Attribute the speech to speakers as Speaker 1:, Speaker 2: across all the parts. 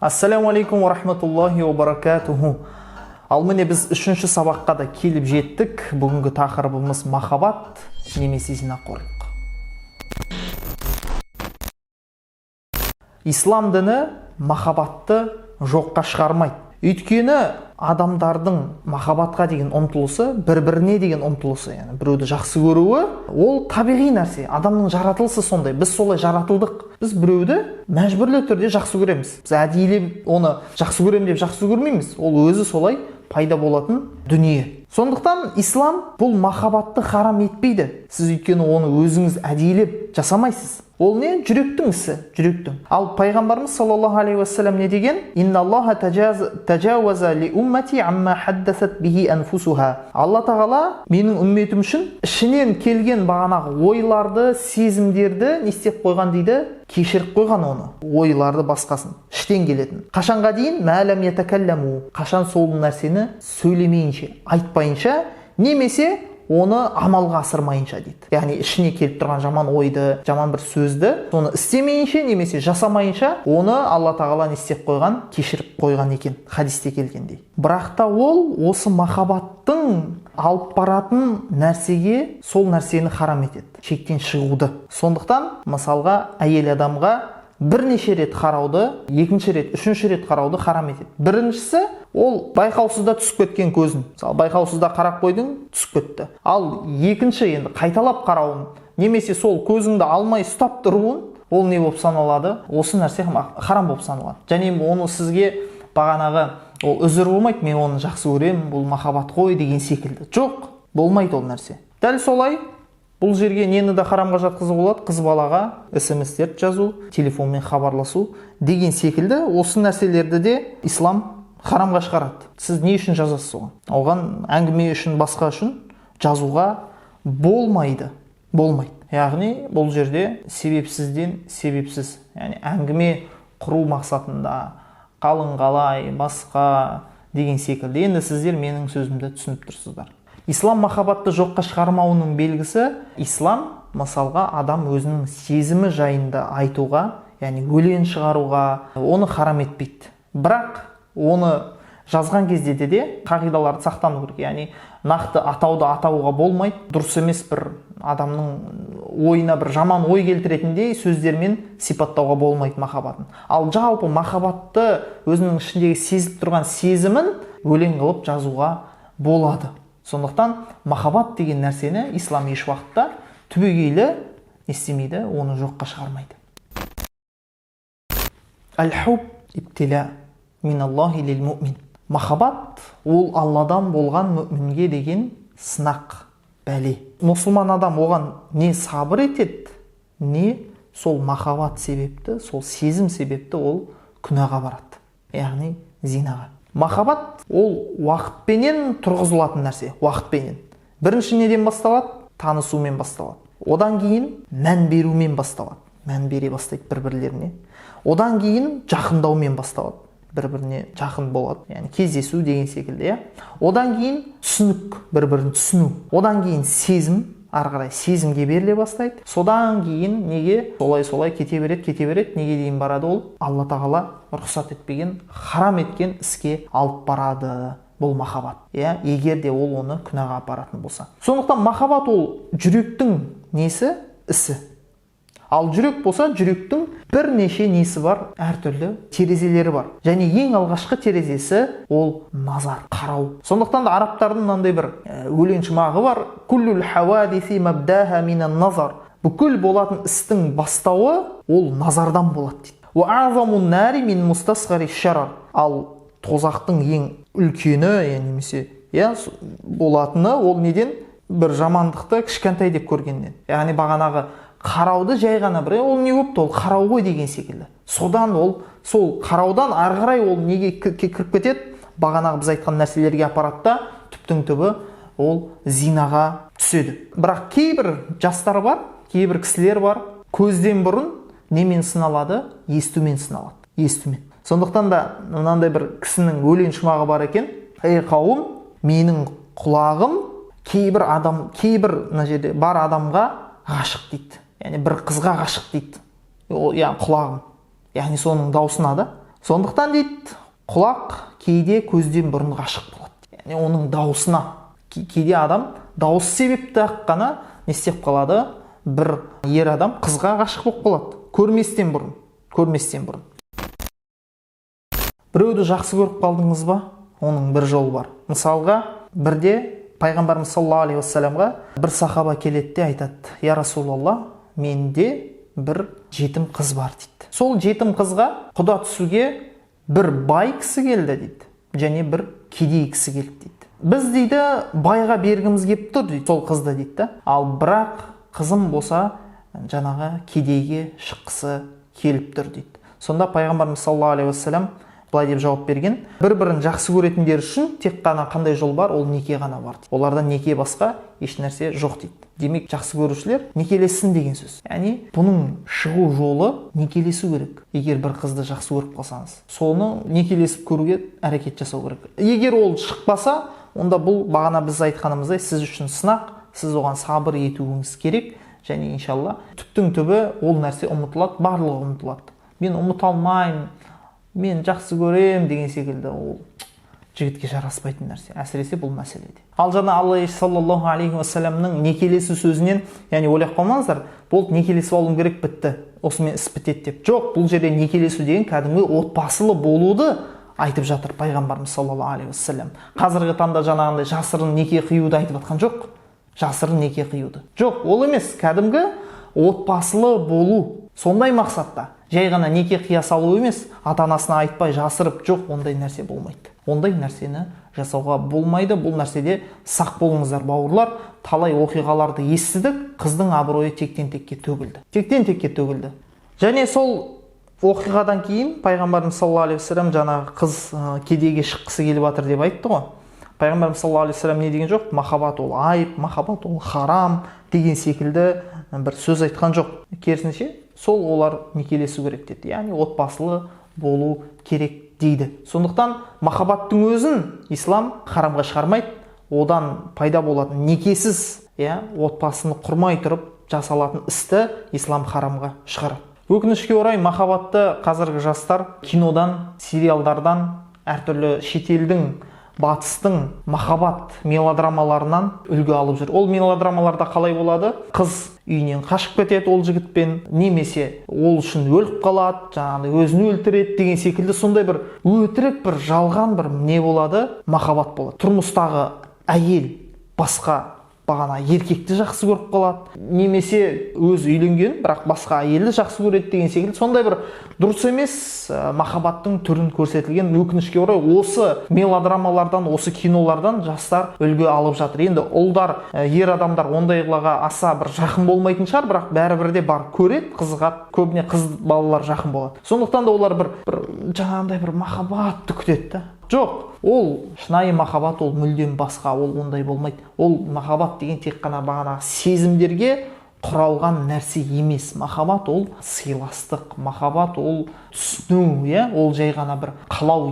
Speaker 1: Ассаламу алейкум ва рахматуллахи ва баракатуху. Ал міне біз үшінші сабаққа да келіп жеттік. Бүгінгі тақырыбымыз махаббат немесе зинақорлық. Ислам діні махаббатты жоққа шығармайды. Өйткені адамдардың махаббатқа деген ұмтылысы, бір-біріне деген ұмтылысы, яғни біреуді жақсы көруі, ол табиғи нәрсе. Адамның жаратылысы сондай. Біз солай жаратылдық. Біз біреуді мәжбүрлі түрде жақсы көреміз. Біз әдейілеп оны жақсы көремін деп жақсы көрмейміз. Ол өзі солай пайда болатын дүние. Сондықтан ислам бұл махаббатты харам етпейді. Сіз өйткені оны өзіңіз әдейілеп жасамайсыз. Ол не? Жүректің ісі, жүректің. Ал пайғамбарымыз саллаллаху алейхи уассалам не деген? Инналлаха тажауаза ли уммати амма хаддасат бихи анфусуха. Алла тағала менің үмметім үшін ішінен келген бағанағы ойларды, сезімдерді не істеп қойған дейді? Кешіріп қойған оны. Ойларды басқасын, іштен келетін. Қашанға дейін? Мәлам ятакалламу. Қашан сол нәрсені сөйлемейінше, айтпайынша, немесе оны амалға асырмайынша дейді. Яғни ішіне келіп тұрған жаман ойды, жаман бір сөзді, соны істемейінше немесе жасамайынша, оны Алла тағала не істеп қойған, кешіріп қойған екен, хадисте келгендей. Бірақ та ол осы махаббаттың алып баратын нәрсеге сол нәрсені харам етеді, шектен шығуды. Сондықтан мысалға әйел адамға бірнеше рет қарауды, екінші рет, үшінші рет қарауды харам етеді. Біріншісі, ол байқаусызда түсіп кеткен көзін. Мысалы, байқаусызда қарап қойдың, түсіп кетті. Ал екінші енді қайталап қарауын, немесе сол көзіңді алмай ұстап тұруын, ол не болып саналады? Осы нәрсе харам болып саналады. Және оны сізге бағанағы ол үзір болмайды, мен оны жақсы көремін, бұл махаббат қой деген секілді. Жоқ, болмайды ол нәрсе. Дәл солай бұл жерге нені де харамға жатқызуға болады? Қыз балаға SMS-терді жазу, телефонмен хабарласу деген секілді осы нәрселерді де ислам харамға шығарады. Сіз не үшін жазасыз оған? Оған әңгіме үшін, басқа үшін жазуға болмайды. Болмайды. Яғни бұл жерде себепсізден себепсіз, яғни әңгіме құру мақсатында, қалың қалай, басқа деген секілді. Енді сіздер менің сөзімді түсініп тұрсыздар. Ислам махаббатты жоққа шығармауының белгісі, ислам мысалға адам өзінің сезімі жайында айтуға, яғни өлең шығаруға, оны харам етпейді. Бірақ оны жазған кезде де қағидаларды сақтану керек. Яғни нақты атауды атауға болмайды. Дұрыс емес бір адамның ойына бір жаман ой келтіретіндей сөздермен сипаттауға болмайды махаббатын. Ал жалпы махаббатты өзінің ішіндегі сезіп тұрған сезімін өлең қылып жазуға болады. Сондықтан махаббат деген нәрсені ислам еш уақытта түбегейлі істемейді, оны жоққа шығармайды. Аль-хуб иптила миналлахи лил муъмин. Махаббат ол Алладан болған мүминге деген сынақ, бәле. Мұсылман адам оған не сабыр етеді, не сол махаббат себепті, сол сезім себепті ол күнәға барады, яғни зинаға. Махаббат ол уақытпенен тұрғызылатын нәрсе, уақытпенен. Бірінші неден басталады? Танысумен басталады. Одан кейін мән берумен басталады. Мән бере бастайды бір-бірлеріне. Одан кейін жақындаумен басталады. Бір-біріне жақын болады, яғни кездесу деген секілді. Одан кейін түсінік, бір-бірін түсіну. Одан кейін сезім, ары қарай сезімге беріле бастайды. Содан кейін неге солай кете береді, неге дейін барады ол? Алла тағала рұқсат етпеген, харам еткен іске алып барады бұл махаббат. Егер де ол оны күнәға апаратын болса. Сондықтан махаббат ол жүректің несі? Ісі. Ал жүрек болса, жүректің бірнеше несі бар, әртүрлі терезелері бар. Және ең алғашқы терезесі ол назар, қарау. Сондықтан да арабтардың мынандай бір өлең шумағы бар. Куллул хавадиси мабдаха минан назар. Бүкіл болатын істің бастауы ол назардан болады дейді. Ва азамун нари мин мустасгари шарар. Ал тозақтың ең үлкені, немесе болатыны ол неден? Бір жамандықты кішкентай деп көргеннен. Яғни бағанағы қарауды жай ғана бір, ол не өпті, ол қарау ғой деген секілді. Содан ол, сол қараудан ары қарай ол неге кіріп кетеді? Бағанағы біз айтқан нәрселерге апаратта түптің түбі ол зинаға түседі. Бірақ кейбір жастар бар, кейбір кісілер бар, көзден бұрын немен сыналады? Естумен сыналады. Естумен. Сондықтан да мынандай бір кісінің өлең шумағы бар екен. Ей қауым, менің құлағым кейбір мына жерде бар адамға ғашық дейді. Яғни бір қызға ғашық дейді. Яғни құлағым. Яғни соның даусына да Сондықтан дейді, құлақ кейде көзден бұрын ғашық болады. Яғни оның дауысына. Кейде адам дауыс себепті ақ қана не істеп қалады? Бір ер адам қызға ғашық болып қалады. Көрместен бұрын. Біреуді жақсы көріп қалдыңыз ба? Оның бір жолы бар. Мысалға, бірде пайғамбарымыз саллаллаху алейхи уассаламға бір сахаба келеді де айтады: "Я Расулалла, менде бір жетім қыз бар" дейді. Сол жетім қызға құда түсуге бір бай кісі келді дейді, және бір кедей кісі келді дейді. Біз дейді байға бергіміз келіп тұр дейді, сол қызды дейді. Ал бірақ қызым болса жаңағы кедейге шыққысы келіп тұр дейді. Сонда пайғамбарымыз саллаллаху алейхи уассалам былай деп жауап берген: бір-бірін жақсы көретіндер үшін тек қана қандай жол бар? Ол неке ғана бар дейді. Олардан неке басқа еш нәрсе жоқ дейді. Демек, жақсы көрушілер некелесін деген сөз. Яғни бұның шығу жолы некелесу керек. Егер бір қызды жақсы көріп қалсаңыз, соны некелесіп көруге әрекет жасау керек. Егер ол шықпаса, онда бұл бағана біз айтқанымыздай сіз үшін сынақ, сіз оған сабыр етуіңіз керек, және иншалла түптің түбі ол нәрсе ұмытылады, барлығы ұмытылады. Мен ұмыта алмаймын, мен жақсы көрем деген секілді, ол жігітке жараспайтын нәрсе, әсіресе бұл мәселеде. Ал жаңа Алла саллаллаху алейхи уассаламның некелесу сөзінен, яғни ойлап қалмаңыздар, болды некелесіп алуым керек, бітті, осымен іс бітеді деп. Жоқ, бұл жерде некелесу деген кәдімгі отбасылы болуды айтып жатыр пайғамбарымыз саллаллаху алейхи уассалам. Қазіргі таңда жаңағындай жасырын неке қиюды айтып жатқан жоқ. Жасырын неке қиюды. Жоқ, ол емес, кәдімгі отбасылы болу. Сондай мақсатта. Жай ғана неке қия салу емес, ата-анасына айтпай жасырып, жоқ, ондай нәрсе болмайды. Ондай нәрсені жасауға болмайды. Бұл нәрседе сақ болыңыздар, бауырлар. Талай оқиғаларды естідік, қыздың абыройы тектен-текке төгілді. Және сол оқиғадан кейін пайғамбарымыз саллаллаху алейхи уассалам жаңағы қыз кедейге шыққысы келіп жатыр деп айтты ғой. Пайғамбарымыз саллаллаху алейхи уассалам не деген жоқ? Махаббат ол айып, махаббат ол харам деген секілді бір сөз айтқан жоқ. Керісінше, сол олар некелесу керек деді. Яғни отбасылы болу керек дейді. Сондықтан махаббаттың өзін ислам харамға шығармайды. Одан пайда болатын некесіз, отбасыны құрмай тұрып жасалатын істі ислам харамға шығарады. Өкінішке орай махаббатты қазіргі жастар кинодан, сериалдардан, әртүрлі шетелдің, батыстың махаббат мелодрамаларынан үлгі алып жүр. Ол мелодрамаларда қалай болады? Қыз үйінен қашып кетеді ол жігітпен, немесе ол үшін өліп қалады, жаңағыдай өзін өлтіреді деген секілді сондай бір өтірік, бір жалған бір не болады? Махаббат болады. Тұрмыстағы әйел басқа бағана еркекті жақсы көріп қалады, немесе өзі үйленген, бірақ басқа әйелді жақсы көреді деген секілді сондай бір дұрыс емес махаббаттың түрін көрсетілген. Өкінішке орай осы мелодрамалардан, осы кинолардан жастар үлгі алып жатыр. Енді ұлдар, ер адамдар ондайларға аса бір жақын болмайтын шығар, бірақ бәрібір де бар көреді, қызығады, көбіне қыз балалар жақын болады. Сондықтан да олар бір жаңағындай бір махаббатты күтеді. Жоқ, ол шынайы махаббат, ол мүлдем басқа, ол ондай болмайды. Ол махаббат деген тек қана бағана сезімдерге құралған нәрсе емес. Махаббат ол сыйластық, махаббат ол түсіну, ол жай ғана бір қалау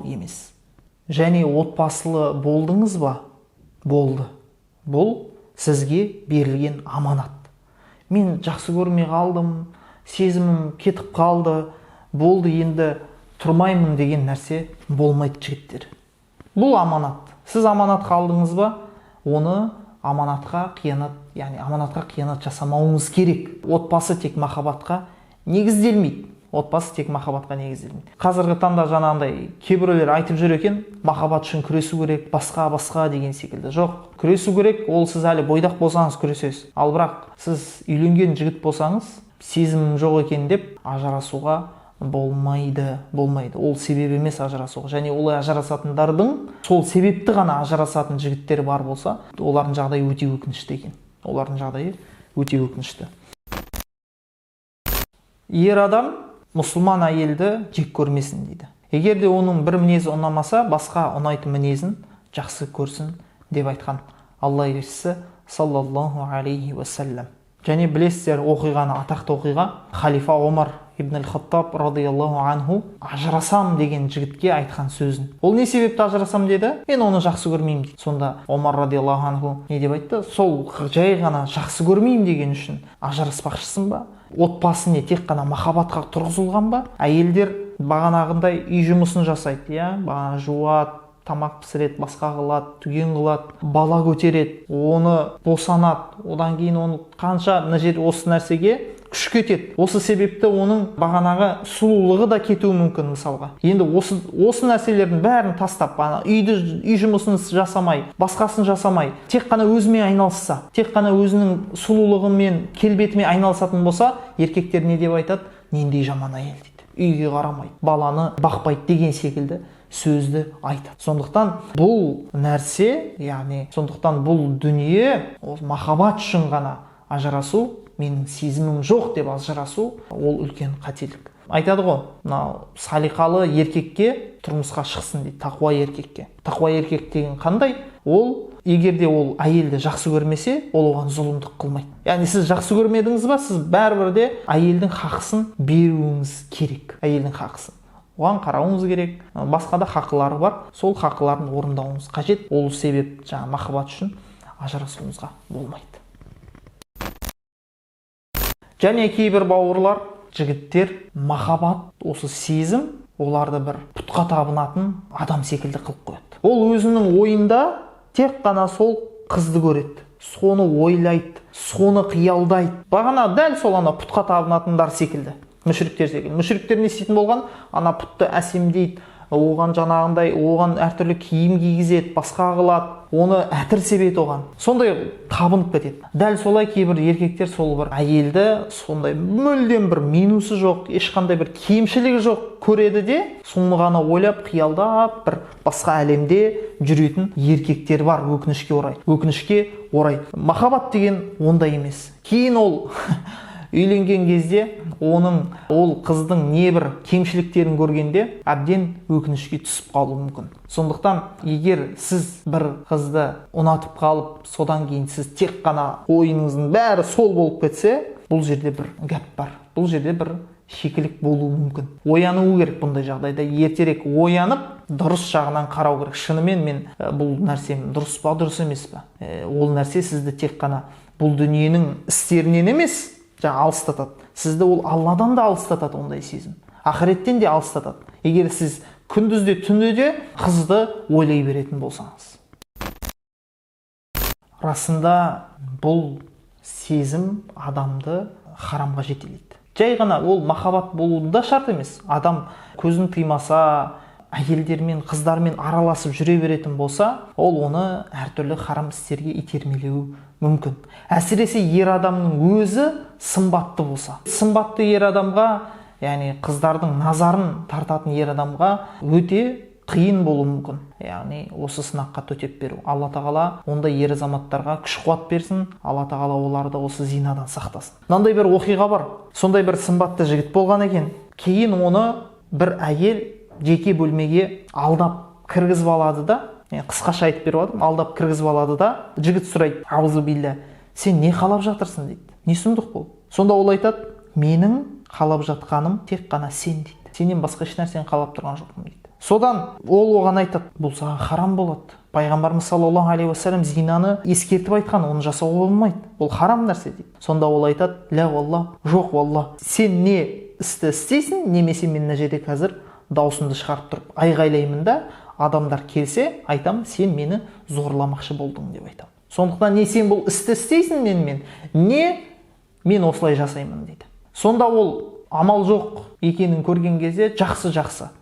Speaker 1: емес. Және отбасылы болдыңыз ба? Болды. Бұл сізге берілген аманат. Мен жақсы көрмей қалдым, сезімім кетіп қалды, болды, енді тұрмаймын деген нәрсе болмайды жігіттер. Бұл аманат. Сіз аманат қалдыңыз ба? Оны аманатқа қиянат жасамауыңыз керек. Отбасы тек махаббатқа негізделмейді. Қазіргі таңда жаңағындай кейбіреулер айтып жүр екен, махаббат үшін күресу керек, басқа деген секілді. Жоқ, күресу керек, ол сіз әлі бойдақ болсаңыз күресесіз. Ал бірақ сіз үйленген жігіт болсаңыз, сезімім жоқ екен деп ажырасуға болмайды. Ол себеп емес ажырасуға. Және олай ажырасатындардың сол себепті ғана ажырасатын жігіттер бар болса, олардың жағдайы өте өкінішті. Ер адам мұсылман әйелді жек көрмесін дейді. Егер де оның бір мінезі ұнамаса, басқа ұнайтын мінезін жақсы көрсін деп айтқан Алла елшісі саллаллаху алейхи уассалам. Және білесіздер оқиғаны, атақты оқиға, халифа Омар ибн аль-Хаттаб радиаллаху анху ажырасам деген жігітке айтқан сөзін. Ол не себепті ажырасам деді? Мен оны жақсы көрмеймін дейді. Сонда Омар радиаллаху анху не деп айтты? Сол жай ғана жақсы көрмеймін деген үшін ажыраспақшысың ба? Отбасы не тек қана махаббатқа тұрғызылған ба? Әйелдер бағанағындай үй жұмысын жасайды, иә, бағана жуады, тамақ пісіреді, басқа қылады, түген қылады, бала көтереді, оны босанады, одан кейін оны қанша мына жер осы нәрсеге күш кетеді. Осы себепті оның бағанағы сұлулығы да кетуі мүмкін мысалға. Енді осы нәрселердің бәрін тастап, үй жұмысын жасамай, басқасын жасамай, тек қана өзімен айналысса, тек қана өзінің сұлулығымен, келбетімен айналысатын болса, еркектер не деп айтады? Нендей жаман әйел дейді. Үйге қарамайды, баланы бақпайды деген секілді сөзді айтады. Сондықтан бұл нәрсе, яғни сондықтан бұл дүние, махаббат үшін ғана ажырасу, менің сезімім жоқ деп ажырасу, ол үлкен қателік. Айтады ғой, мынау салиқалы еркекке тұрмысқа шықсын дейді, тақуа еркекке. Тақуа еркек деген қандай? Ол егер де ол әйелді жақсы көрмесе, ол оған зұлымдық қылмайды. Яғни сіз жақсы көрмедіңіз ба, сіз бәрібір де әйелдің хақысын беруіңіз керек. Әйелдің хақысын. Оған қарауыңыз керек, басқа да хақылары бар, сол хақыларын орындауыңыз қажет. Ол себеп жаңа махаббат үшін ажырасуыңызға болмайды. Және кейбір бауырлар, жігіттер, махаббат, осы сезім, оларды бір пұтқа табынатын адам секілді қылып қояды. Ол өзінің ойында тек қана сол қызды көреді, соны ойлайды, соны қиялдайды. Бағана дәл сол пұтқа табынатындар секілді. Мүшриктер секілді. Мүшриктер не істейтін болған? Пұтты әсемдейді, оған жаңағындай, оған әртүрлі киім кигізеді, басқа қылады, оны әтір себет оған. Сондай табынып кетеді. Дәл солай кейбір еркектер сол бір әйелді сондай мүлдем бір минусы жоқ, ешқандай бір кемшілігі жоқ көреді де, соны ғана ойлап, қиялдап, бір басқа әлемде жүретін еркектер бар, өкінішке орай. Өкінішке орай. Махаббат деген ондай емес. Кейін ол үйленген кезде ол қыздың небір кемшіліктерін көргенде әбден өкінішке түсіп қалуы мүмкін. Сондықтан егер сіз бір қызды ұнатып қалып, содан кейін сіз тек қана ойыңыздың бәрі сол болып кетсе, бұл жерде бір гәп бар. Бұл жерде бір шикілік болуы мүмкін. Оянуы керек бұндай жағдайда. Ертерек оянып, дұрыс жағынан қарау керек. Шынымен мен бұл нәрсем дұрыс па, дұрыс емес па? Ол нәрсе сізді тек қана бұл дүниенің істерінен емес, алыстатады. Сізді ол Алладан да алыстатады ондай сезім. Ақыреттен де алыстатады. Егер сіз күндізде түнде де қызды ойлай беретін болсаңыз. Расында бұл сезім адамды харамға жетелейді. Жай ғана ол махаббат болуында шарт емес. Адам көзін тыймаса, әйелдермен, қыздармен араласып жүре беретін болса, ол оны әртүрлі харам істерге итермелеуі мүмкін. Әсіресе ер адамның өзі сымбатты болса. Сымбатты ер адамға, яғни қыздардың назарын тартатын ер адамға өте қиын болуы мүмкін. Яғни осы сынаққа төтеп беру. Алла тағала ондай ер азаматтарға күш қуат берсін. Алла тағала оларды осы зинадан сақтасын. Мынандай бір оқиға бар. Сондай бір сымбатты жігіт болған екен. Кейін оны бір әйел жеке бөлмеге алдап кіргізіп алады да, қысқаша айтып беріп жатырмын, алдап кіргізіп алады да, жігіт сұрайды: аузы билля, сен не қалап жатырсың дейді. Не сұмдық бұл? Сонда ол айтады: менің қалап жатқаным тек қана сен дейді. Сенен басқа еш нәрсені қалап тұрған жоқпын дейді. Содан ол оған айтады: бұл саған харам болады. Пайғамбарымыз саллаллаху алейхи уассалам зинаны ескертіп айтқан, оны жасауға болмайды. Бұл харам нәрсе дейді. Сонда ол айтады: ля валла, жоқ валла. Сен не істі істейсің, немесе мен мына жерде қазір даусымды шығарып тұрып айғайлаймын да, адамдар келсе айтам, сен мені зорламақшы болдың деп айтам. Сондықтан не сен бұл істі істейсің менімен, не мен осылай жасаймын дейді. Сонда ол амал жоқ екенін көрген кезде: жақсы,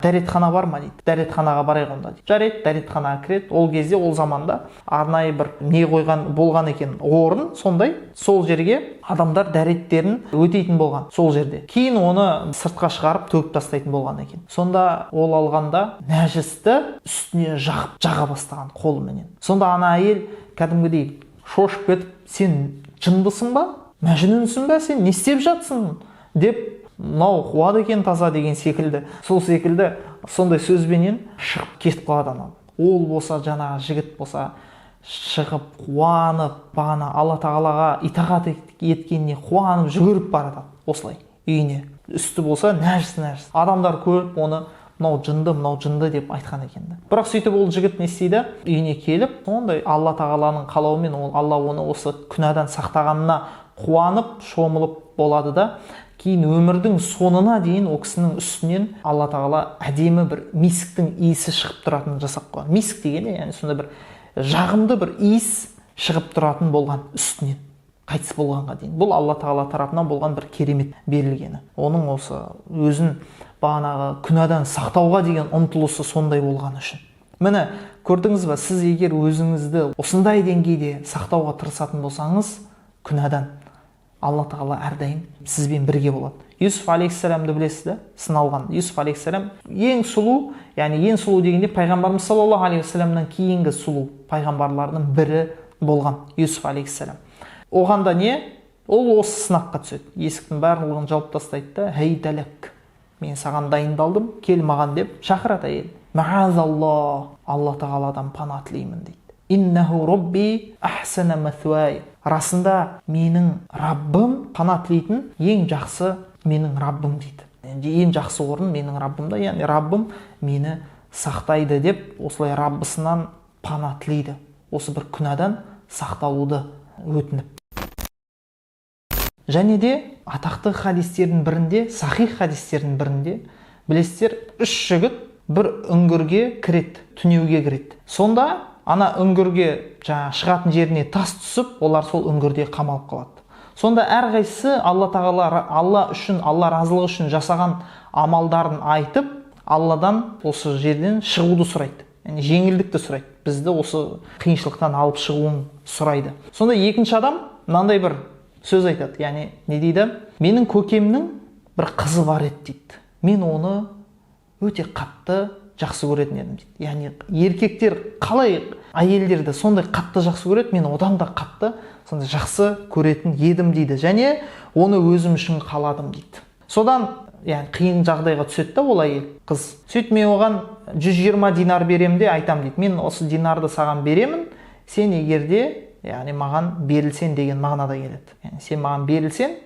Speaker 1: дәретхана бар ма дейді. Дәретханаға барайық онда дейді. Жарайды, дәретханаға кіреді. Ол кезде ол заманда арнайы бір не қойған болған екен, орын, сондай, сол жерге адамдар дәреттерін өтейтін болған сол жерде. Кейін оны сыртқа шығарып төгіп тастайтын болған екен. Сонда ол алғанда нәжісті үстіне жаға бастаған қолыменен. Сонда ана әйел кәдімгідей шошып кетіп: сен жындысың ба, мәжнүнсің ба, сен не істеп жатсың деп, мынау қуады екен таза деген секілді, сол секілді сондай сөзбенен шығып кетіп қалады ана. Ол болса, жаңағы жігіт болса, шығып қуанып, бағана Алла тағалаға итағат еткеніне қуанып жүгіріп барады осылай үйіне. үсті болса нәжіс. Адамдар көріп оны мынау жынды деп айтқан екен да. Бірақ сөйтіп ол жігіт не істейді? Үйіне келіп, сондай Алла тағаланың қалауымен Алла оны осы күнәдан сақтағанына қуанып, шомылып болады да, кейін өмірдің соңына дейін ол кісінің үстінен Алла тағала әдемі бір мисктің иісі шығып тұратынын жасап қойған. Миск деген яғни сондай бір жағымды бір иіс шығып тұратын болған үстінен, қайтыс болғанға дейін. Бұл Алла тағала тарапынан болған бір керемет берілгені. Оның осы өзін бағанағы күнәдан сақтауға деген ұмтылысы сондай болған үшін. Міне, көрдіңіз бе, сіз егер өзіңізді осындай деңгейде сақтауға тырысатын болсаңыз, күнәдан Алла тағала әрдайым сізбен бірге болады. Юсуф алейхиссаламды білесіз да, сыналған. Юсуф алейхиссалам ең сұлу, яғни ең сұлу дегенде пайғамбарымыз саллаллаху алейхи вассаламнан кейінгі сұлу пайғамбарлардың бірі болған Юсуф алейхиссалам. Оған да не? Ол осы сынаққа түседі. Есіктің барлығын жауып тастайды да, «Хейдәләк, мен саған дайындалдым, кел маған» деп шақырады әйел. «Маазалла, Алла тағаладан пана тілеймін» дейді. «Иннаху робби ахсана маthвай». Расында менің Раббым, пана тілейтін ең жақсы менің Раббым дейді. Ең жақсы орын менің Раббымда, яғни Раббым мені сақтайды деп, осылай Раббысынан пана тілейді. Осы бір күнәдан сақталуды өтініп. Және де атақты хадистердің бірінде, сахих хадистердің бірінде, білесіздер, 3 жігіт бір үңгірге кіреді, түнеуге кіреді. Сонда ана үңгірге шығатын жеріне тас түсіп, олар сол үңгірде қамалып қалады. Сонда әрқайсысы Алла тағала, Алла үшін, Алла разылығы үшін жасаған амалдарын айтып, Алладан осы жерден шығуды сұрайды. Яғни жеңілдікті сұрайды. Бізді осы қиыншылықтан алып шығуын сұрайды. Сонда екінші адам мынандай бір сөз айтады. Яғни не дейді? Менің көкемнің бір қызы бар еді дейді. Мен оны өте қатты жақсы көретін едім дейді. Яғни еркектер қалай әйелдерді сондай қатты жақсы көреді, мен одан да қатты сондай жақсы көретін едім дейді. Және оны өзім үшін қаладым дейді. Содан яғни қиын жағдайға түседі да ол әйел, қыз. Сөйтіп мен оған 120 динар берем де айтам дейді. Мен осы динарды саған беремін, сен егерде яғни маған берілсен деген мағынада келеді. Яғни сен маған берілсен,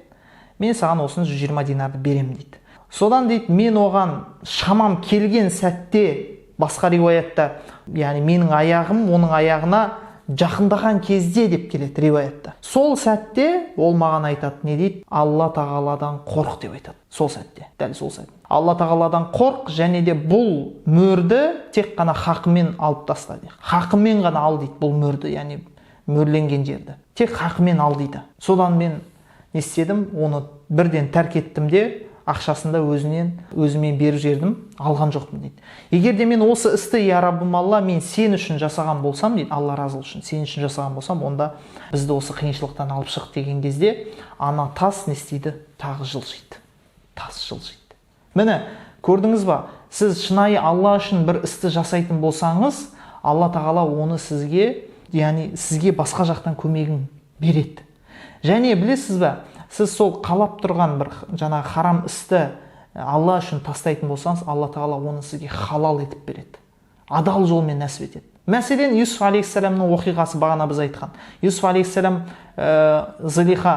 Speaker 1: мен саған осыны 120 динарды берем дейді. Содан дейді, мен оған шамам келген сәтте, басқа риуаятта, яғни менің аяғым оның аяғына жақындаған кезде деп келеді риуаятта. Сол сәтте ол маған айтады, не дейді? Алла тағаладан қорқ деп айтады. Сол сәтте, дәл сол сәтте. Алла тағаладан қорқ, және де бұл мөрді тек қана хақымен алып таста дейді. Хақымен ғана ал дейді бұл мөрді, яғни мөрленген жерді. Тек хақымен ал дейді. Содан мен не істедім? Оны бірден тәрк еттім де, ақшасында өзіме беріп жердім, алған жоқпын дейді. Егер де мен осы істі, я Раббым Алла, мен сен үшін жасаған болсам дейді, Алла разылығы үшін сен үшін жасаған болсам, онда бізді осы қиыншылықтан алып шық деген кезде, ана тас не істейді? Тағы жылжиды. Тас жылжиды. Міне, көрдіңіз ба? Сіз шынайы Алла үшін бір істі жасайтын болсаңыз, Алла тағала оны сізге, яғни сізге басқа жақтан көмегін береді. Және білесіз бе, сіз сол қалап тұрған бір жаңа харам істі Алла үшін тастайтын болсаңыз, Алла тағала оны сізге халал етіп береді. Адал жолмен нәсіп етеді. Мәселен, Юсуф алейхиссаламның оқиғасы бағана біз айтқан. Юсуф алейхиссалам Зулейха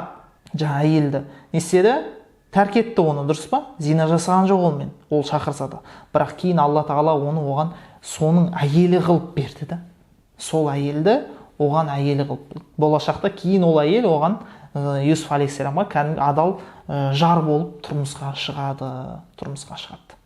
Speaker 1: жаңа әйелді не істеді? Тәрк етті оны, дұрыс па? Зина жасаған жоқ онымен, ол шақырса да. Бірақ кейін Алла тағала оны оған соның әйелі қылып берді да. Сол әйелді оған әйелі қылып. Болашақта кейін ол әйел оған Юсуф алейхиссаламға кәдімгі адал жар болып тұрмысқа шығады.